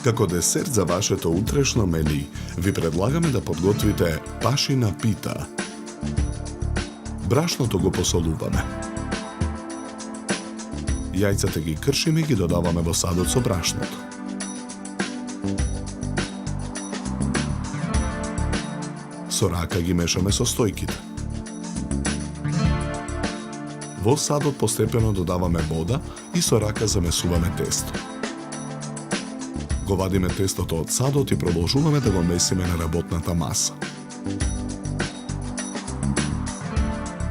Како десерт за вашето утрешно мени, ви предлагаме да подготвите пашина пита. Брашното го посолуваме. Јајцата ги кршиме и ги додаваме во садот со брашното. Со рака ги мешаме со стојките. Во садот постепено додаваме вода и со рака замесуваме тесто. Го вадиме тестото од садот и продолжуваме да го месиме на работната маса.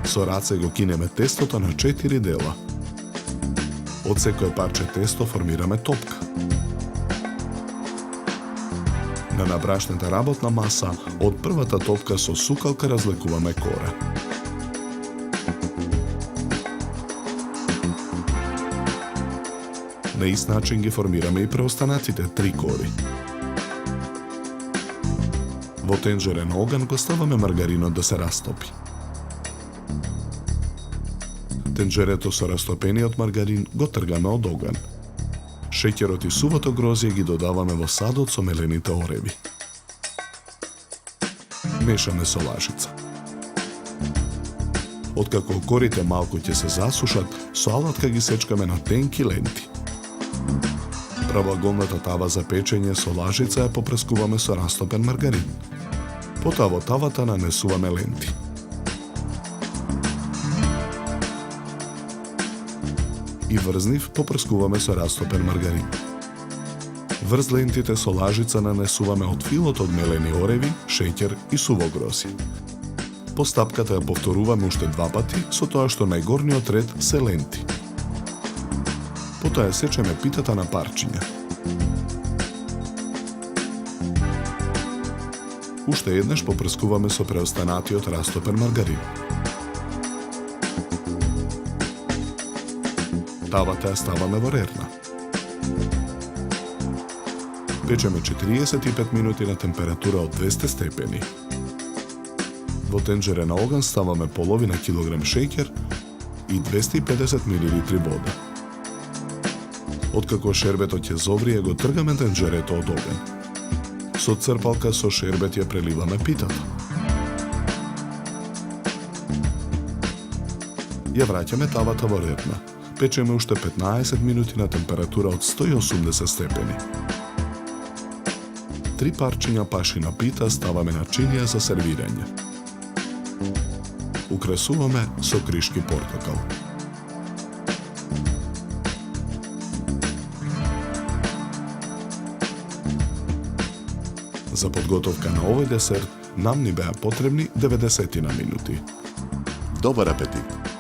Со раце го кинеме тестото на 4 дела. Од секое парче тесто формираме топка. На набрашната работна маса, од првата топка со сукалка разлекуваме кора. На ист начин ги формираме и преостанатите 3 кори. Во тенџерен оган го ставаме маргаринот да се растопи. Тенџерето со растопениот маргарин го тргаме од оган. Шеќерот и сувото грозје ги додаваме во садот со мелените ореви. Мешаме со лажица. Откако корите малку ќе се засушат, со алатка ги сечкаме на тенки ленти. Правоаголната тава за печење со лажица ја попрескуваме со растопен маргарин. Потоа во тавата нанесуваме ленти. И врзнив попрскуваме со растопен маргарин. Врз лентите со лажица нанесуваме од филот од мелени ореви, шеќер и суво грозје. Постапката ја повторуваме уште 2 пати, со тоа што најгорниот ред се ленти. Потоа ја сечеме питата на парчиња. Уште еднаш попрскуваме со преостанатиот растопен маргарин. Тавата ја ставаме во рерна. Печеме 45 минути на температура од 200 степени. Во тенџерен оган ставаме половина килограм шеќер и 250 мл вода. Откако шербетот ќе зоврие, го тргаме тенџерето од оган. Со црпалка со шербет ја преливаме питата. Ја враќаме тавата во рерна. Печеме уште 15 минути на температура од 180 степени. 3 парчиња пашина пита ставаме на чинија за сервирање. Украсуваме со кришки портокал. За подготовка на овој десерт нам ни беа потребни 90 минути. Добар апетит!